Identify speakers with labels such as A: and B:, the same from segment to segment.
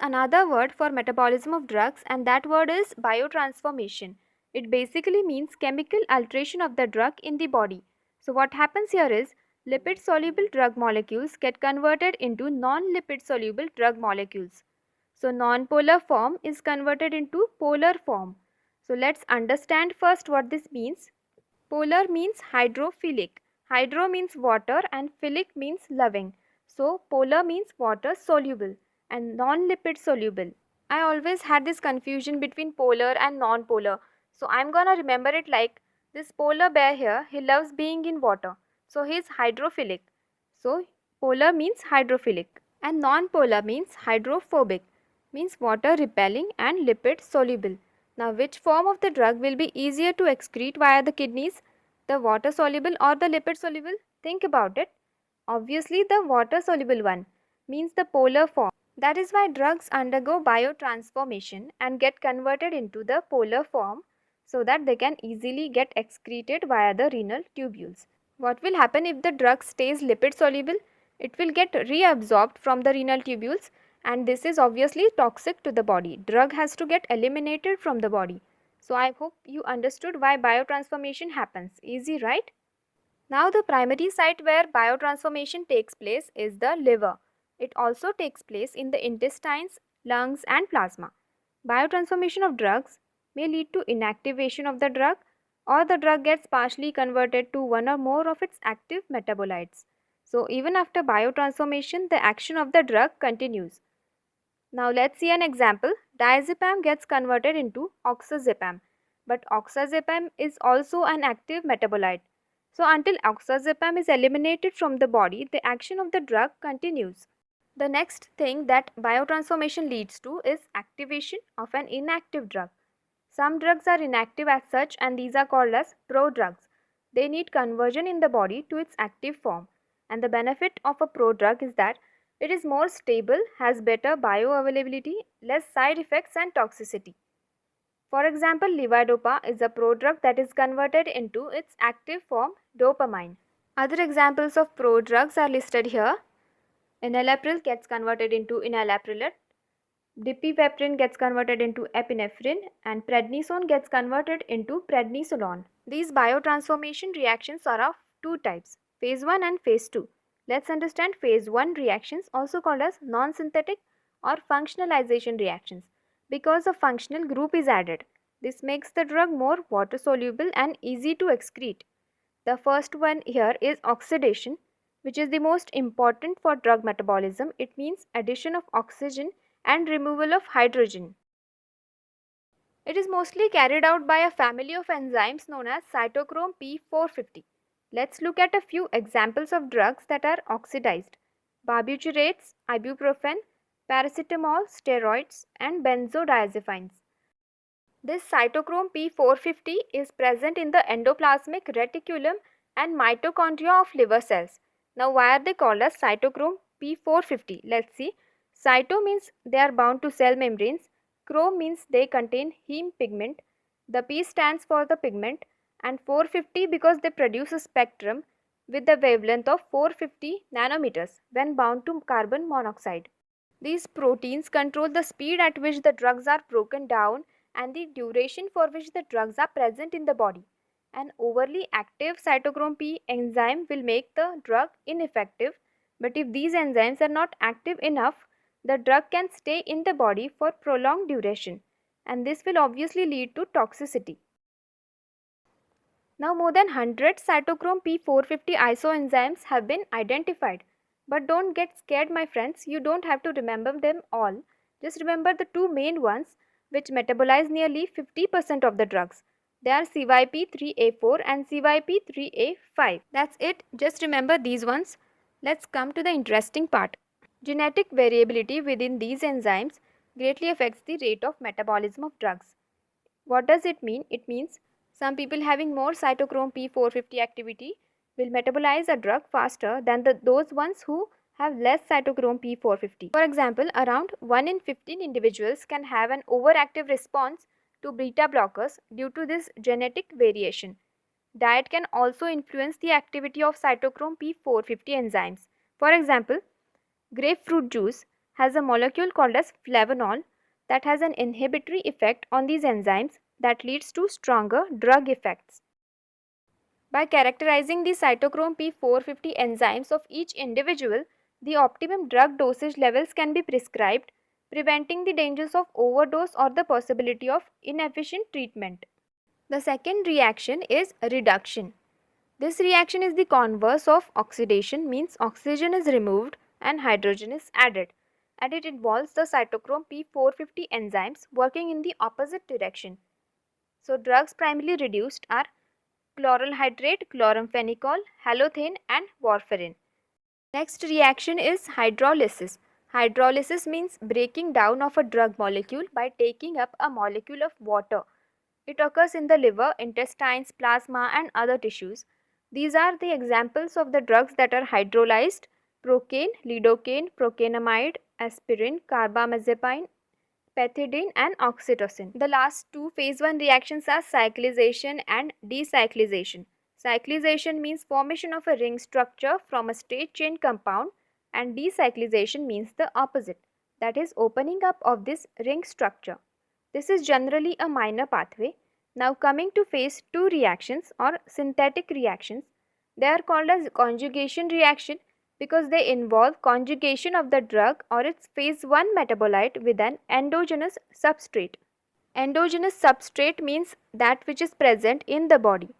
A: another word for metabolism of drugs, and that word is biotransformation. It basically means chemical alteration of the drug in the body. So what happens here is lipid soluble drug molecules get converted into non-lipid soluble drug molecules. So non-polar form is converted into polar form. So let's understand first what this means. Polar means hydrophilic. Hydro means water and philic means loving. So polar means water soluble and non-lipid soluble. I always had this confusion between polar and non-polar. So I'm gonna remember it like this polar bear here, he loves being in water. So he is hydrophilic. So polar means hydrophilic and non-polar means hydrophobic, means water repelling and lipid soluble. Now which form of the drug will be easier to excrete via the kidneys? The water soluble or the lipid soluble? Think about it. Obviously the water soluble one, means the polar form. That is why drugs undergo biotransformation and get converted into the polar form so that they can easily get excreted via the renal tubules. What will happen if the drug stays lipid soluble? It will get reabsorbed from the renal tubules, and this is obviously toxic to the body. Drug has to get eliminated from the body. So I hope you understood why biotransformation happens. Easy, right? Now the primary site where biotransformation takes place is the liver. It also takes place in the intestines, lungs and plasma. Biotransformation of drugs may lead to inactivation of the drug, or the drug gets partially converted to one or more of its active metabolites. So even after biotransformation, the action of the drug continues. Now let's see an example. Diazepam gets converted into oxazepam, but oxazepam is also an active metabolite. So until oxazepam is eliminated from the body, the action of the drug continues. The next thing that biotransformation leads to is activation of an inactive drug. Some drugs are inactive as such, and these are called as prodrugs. They need conversion in the body to its active form, and the benefit of a prodrug is that it is more stable, has better bioavailability, less side effects and toxicity. For example, levodopa is a prodrug that is converted into its active form, dopamine. Other examples of prodrugs are listed here. Enalapril gets converted into enalaprillate, dipiveprin gets converted into epinephrine, and prednisone gets converted into prednisolone. These biotransformation reactions are of two types, phase 1 and phase 2. Let's understand phase 1 reactions, also called as non-synthetic or functionalization reactions, because a functional group is added. This makes the drug more water soluble and easy to excrete. The first one here is oxidation, which is the most important for drug metabolism. It means addition of oxygen and removal of hydrogen. It is mostly carried out by a family of enzymes known as cytochrome P450. Let's look at a few examples of drugs that are oxidized: barbiturates, ibuprofen, paracetamol, steroids, and benzodiazepines. This cytochrome P450 is present in the endoplasmic reticulum and mitochondria of liver cells. Now, why are they called as cytochrome P450? Let's see. Cyto means they are bound to cell membranes. Chrome means they contain heme pigment. The P stands for the pigment, and 450 because they produce a spectrum with the wavelength of 450 nanometers when bound to carbon monoxide. These proteins control the speed at which the drugs are broken down and the duration for which the drugs are present in the body. An overly active cytochrome P enzyme will make the drug ineffective, but if these enzymes are not active enough, the drug can stay in the body for prolonged duration, and this will obviously lead to toxicity. Now more than 100 cytochrome P450 isoenzymes have been identified. But don't get scared, my friends, you don't have to remember them all. Just remember the two main ones which metabolize nearly 50% of the drugs. They are CYP3A4 and CYP3A5. That's it, just remember these ones. Let's come to the interesting part. Genetic variability within these enzymes greatly affects the rate of metabolism of drugs. What does it mean? It means some people having more cytochrome P450 activity will metabolize a drug faster than those ones who have less cytochrome P450. For example, around 1 in 15 individuals can have an overactive response to beta blockers due to this genetic variation. Diet can also influence the activity of cytochrome P450 enzymes. For example, grapefruit juice has a molecule called as flavonol that has an inhibitory effect on these enzymes that leads to stronger drug effects. By characterizing the cytochrome P450 enzymes of each individual, the optimum drug dosage levels can be prescribed, preventing the dangers of overdose or the possibility of inefficient treatment. The second reaction is reduction. This reaction is the converse of oxidation, means oxygen is removed and hydrogen is added, and it involves the cytochrome P450 enzymes working in the opposite direction. So drugs primarily reduced are chloral hydrate, chloramphenicol, halothane and warfarin. Next reaction is hydrolysis. Hydrolysis means breaking down of a drug molecule by taking up a molecule of water. It occurs in the liver, intestines, plasma and other tissues. These are the examples of the drugs that are hydrolyzed: procaine, lidocaine, procainamide, aspirin, carbamazepine, pethidine and oxytocin. The last two phase 1 reactions are cyclization and decyclization. Cyclization means formation of a ring structure from a straight chain compound, and decyclization means the opposite, that is opening up of this ring structure. This is generally a minor pathway. Now coming to phase 2 reactions or synthetic reactions, they are called as conjugation reaction because they involve conjugation of the drug or its phase 1 metabolite with an endogenous substrate. Endogenous substrate means that which is present in the body.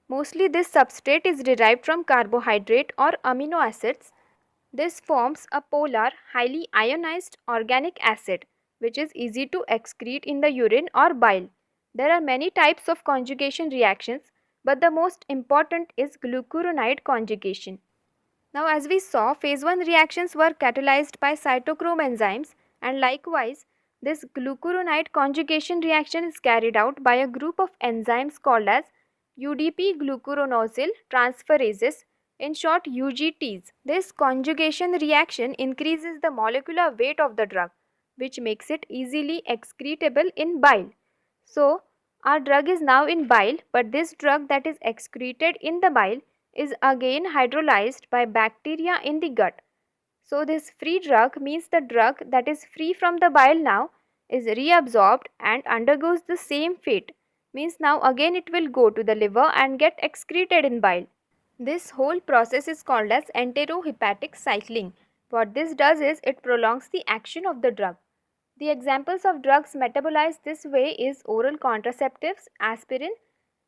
A: Mostly this substrate is derived from carbohydrate or amino acids. This forms a polar, highly ionized organic acid which is easy to excrete in the urine or bile. There are many types of conjugation reactions, but the most important is glucuronide conjugation. Now as we saw, phase 1 reactions were catalyzed by cytochrome enzymes, and likewise this glucuronide conjugation reaction is carried out by a group of enzymes called as UDP glucuronosyl transferases, in short UGTs. This conjugation reaction increases the molecular weight of the drug, which makes it easily excretable in bile. So our drug is now in bile, but this drug that is excreted in the bile is again hydrolyzed by bacteria in the gut. So this free drug means the drug that is free from the bile now is reabsorbed and undergoes the same fate, means now again it will go to the liver and get excreted in bile. This whole process is called as enterohepatic cycling. What this does is it prolongs the action of the drug. The examples of drugs metabolized this way is oral contraceptives, aspirin,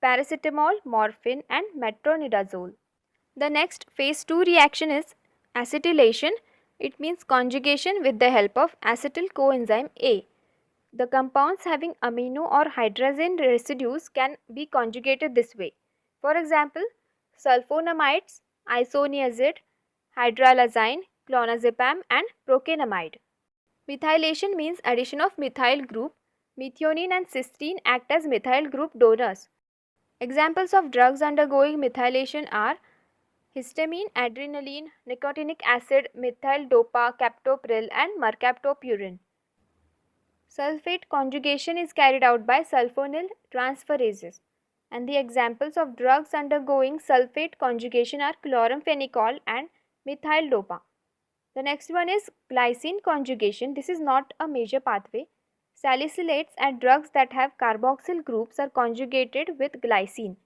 A: paracetamol, morphine and metronidazole. The next phase 2 reaction is acetylation. It means conjugation with the help of acetyl coenzyme A. The compounds having amino or hydrazine residues can be conjugated this way. For example, sulfonamides, isoniazid, hydralazine, clonazepam and procainamide. Methylation means addition of methyl group. Methionine and cysteine act as methyl group donors. Examples of drugs undergoing methylation are histamine, adrenaline, nicotinic acid, methyl dopa, captopril and mercaptopurine. Sulfate conjugation is carried out by sulfonyl transferases, and the examples of drugs undergoing sulfate conjugation are chloramphenicol and methyl dopa. The next one is glycine conjugation. This is not a major pathway. Salicylates and drugs that have carboxyl groups are conjugated with glycine.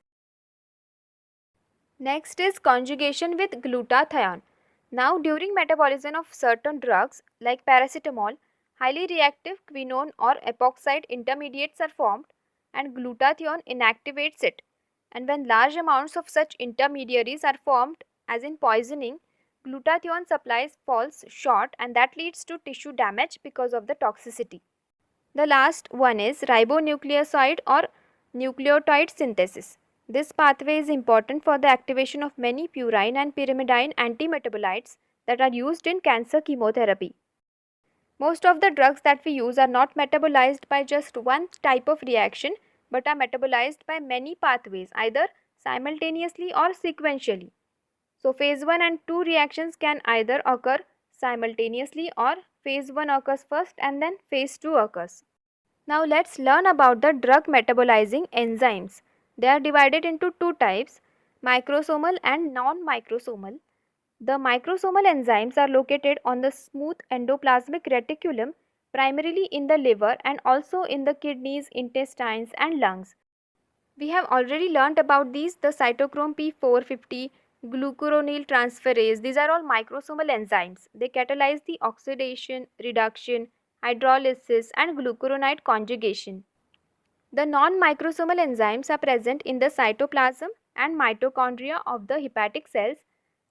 A: Next is conjugation with glutathione. Now during metabolism of certain drugs like paracetamol, highly reactive quinone or epoxide intermediates are formed and glutathione inactivates it. And when large amounts of such intermediaries are formed, as in poisoning, glutathione supplies falls short and that leads to tissue damage because of the toxicity. The last one is ribonucleoside or nucleotide synthesis. This pathway is important for the activation of many purine and pyrimidine antimetabolites that are used in cancer chemotherapy. Most of the drugs that we use are not metabolized by just one type of reaction but are metabolized by many pathways, either simultaneously or sequentially. So phase 1 and 2 reactions can either occur simultaneously or phase 1 occurs first and then phase 2 occurs. Now let's learn about the drug metabolizing enzymes. They are divided into two types, microsomal and non-microsomal. The microsomal enzymes are located on the smooth endoplasmic reticulum, primarily in the liver and also in the kidneys, intestines, and lungs. We have already learnt about these, the cytochrome P450, glucuronide transferase. These are all microsomal enzymes. They catalyze the oxidation, reduction, hydrolysis, and glucuronide conjugation. The non-microsomal enzymes are present in the cytoplasm and mitochondria of the hepatic cells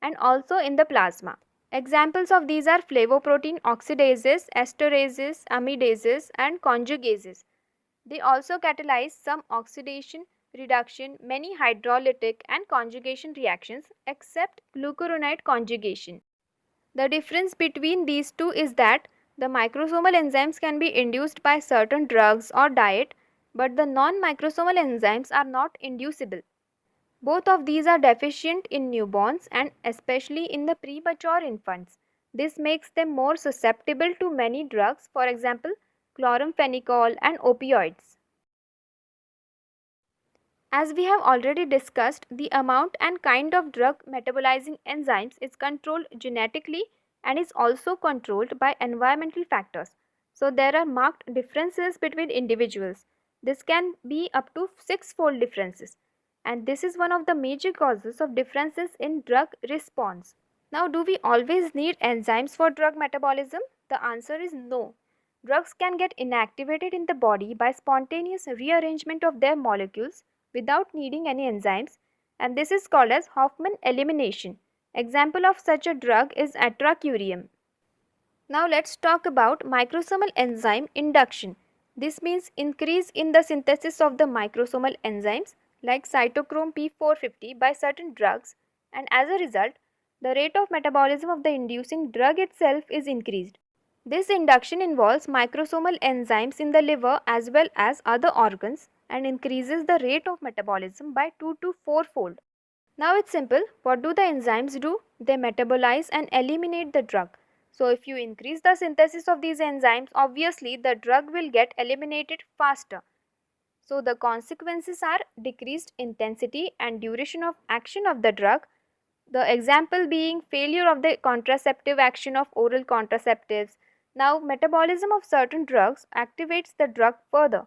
A: and also in the plasma. Examples of these are flavoprotein oxidases, esterases, amidases, and conjugases. They also catalyze some oxidation, reduction, many hydrolytic and conjugation reactions except glucuronide conjugation. The difference between these two is that the microsomal enzymes can be induced by certain drugs or diet, but the non-microsomal enzymes are not inducible. Both of these are deficient in newborns and especially in the premature infants. This makes them more susceptible to many drugs, for example, chloramphenicol and opioids. As we have already discussed, the amount and kind of drug metabolizing enzymes is controlled genetically and is also controlled by environmental factors. So there are marked differences between individuals. This can be up to 6-fold differences. And this is one of the major causes of differences in drug response. Now, do we always need enzymes for drug metabolism? The answer is no. Drugs can get inactivated in the body by spontaneous rearrangement of their molecules without needing any enzymes, and this is called as Hofmann elimination. Example of such a drug is atracurium. Now let's talk about microsomal enzyme induction. This means increase in the synthesis of the microsomal enzymes like cytochrome P450 by certain drugs, and as a result, the rate of metabolism of the inducing drug itself is increased. This induction involves microsomal enzymes in the liver as well as other organs and increases the rate of metabolism by 2 to 4-fold. Now it's simple. What do the enzymes do? They metabolize and eliminate the drug. So if you increase the synthesis of these enzymes, obviously the drug will get eliminated faster. So the consequences are decreased intensity and duration of action of the drug. The example being failure of the contraceptive action of oral contraceptives. Now metabolism of certain drugs activates the drug further.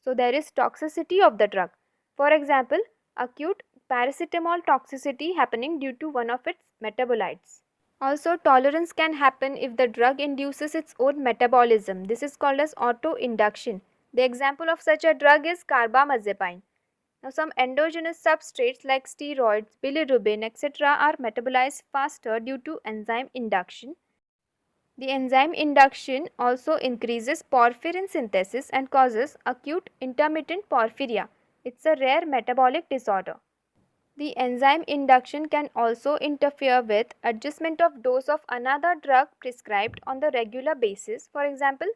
A: So there is toxicity of the drug. For example, acute paracetamol toxicity happening due to one of its metabolites. Also, tolerance can happen if the drug induces its own metabolism. This is called as autoinduction. The example of such a drug is carbamazepine. Now, some endogenous substrates like steroids, bilirubin, etc. are metabolized faster due to enzyme induction. The enzyme induction also increases porphyrin synthesis and causes acute intermittent porphyria. It's a rare metabolic disorder. The enzyme induction can also interfere with adjustment of dose of another drug prescribed on the regular basis, for example,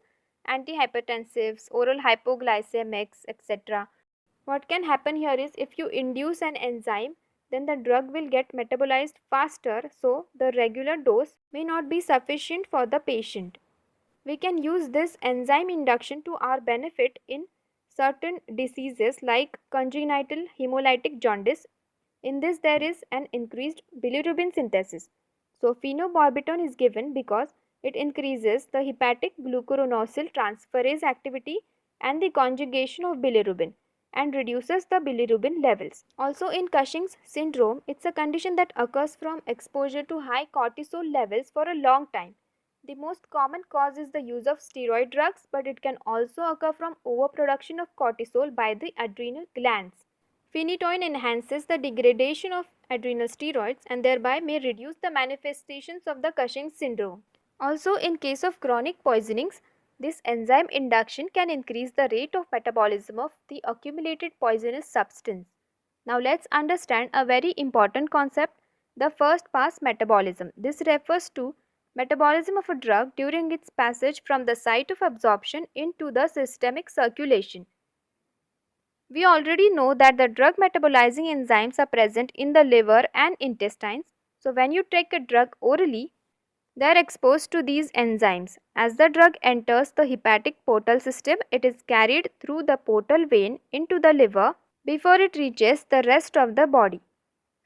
A: antihypertensives, oral hypoglycemics, etc. What can happen here is if you induce an enzyme, then the drug will get metabolized faster, so the regular dose may not be sufficient for the patient. We can use this enzyme induction to our benefit in certain diseases like congenital hemolytic jaundice. In this, there is an increased bilirubin synthesis. So, phenobarbital is given because it increases the hepatic glucuronosyl transferase activity and the conjugation of bilirubin and reduces the bilirubin levels. Also, in Cushing's syndrome, it's a condition that occurs from exposure to high cortisol levels for a long time. The most common cause is the use of steroid drugs, but it can also occur from overproduction of cortisol by the adrenal glands. Phenytoin enhances the degradation of adrenal steroids and thereby may reduce the manifestations of the Cushing's syndrome. Also, in case of chronic poisonings, this enzyme induction can increase the rate of metabolism of the accumulated poisonous substance. Now let's understand a very important concept, the first pass metabolism. This refers to metabolism of a drug during its passage from the site of absorption into the systemic circulation. We already know that the drug metabolizing enzymes are present in the liver and intestines. So when you take a drug orally, they are exposed to these enzymes. As the drug enters the hepatic portal system, it is carried through the portal vein into the liver before it reaches the rest of the body.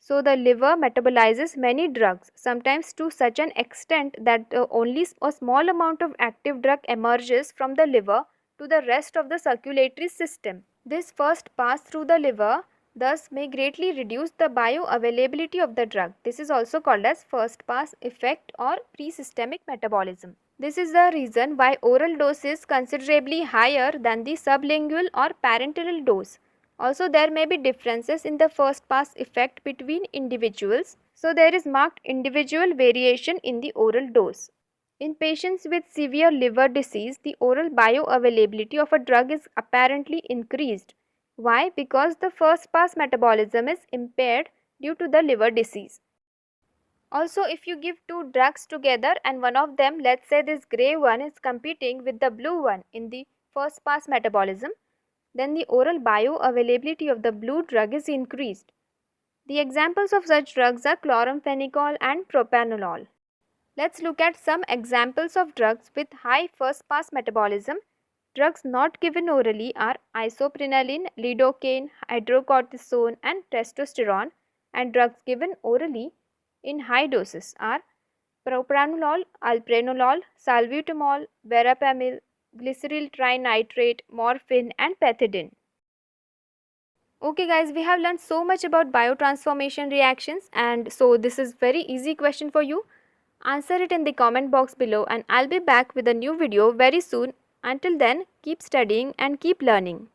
A: So the liver metabolizes many drugs, sometimes to such an extent that only a small amount of active drug emerges from the liver to the rest of the circulatory system. This first pass through the liver thus may greatly reduce the bioavailability of the drug. This is also called as first pass effect or pre-systemic metabolism. This is the reason why oral dose is considerably higher than the sublingual or parenteral dose. Also, there may be differences in the first pass effect between individuals. So, there is marked individual variation in the oral dose. In patients with severe liver disease, the oral bioavailability of a drug is apparently increased. Why? Because the first pass metabolism is impaired due to the liver disease. Also, if you give two drugs together and one of them, let's say this grey one, is competing with the blue one in the first pass metabolism, then the oral bioavailability of the blue drug is increased. The examples of such drugs are chloramphenicol and propranolol. Let's look at some examples of drugs with high first pass metabolism. Drugs not given orally are isoprenaline, lidocaine, hydrocortisone and testosterone, and drugs given orally in high doses are propranolol, alpranolol, salbutamol, verapamil, glyceryl trinitrate, morphine and pethidine. Okay guys, we have learned so much about biotransformation reactions, and so this is very easy question for you. Answer it in the comment box below and I'll be back with a new video very soon. Until then, keep studying and keep learning.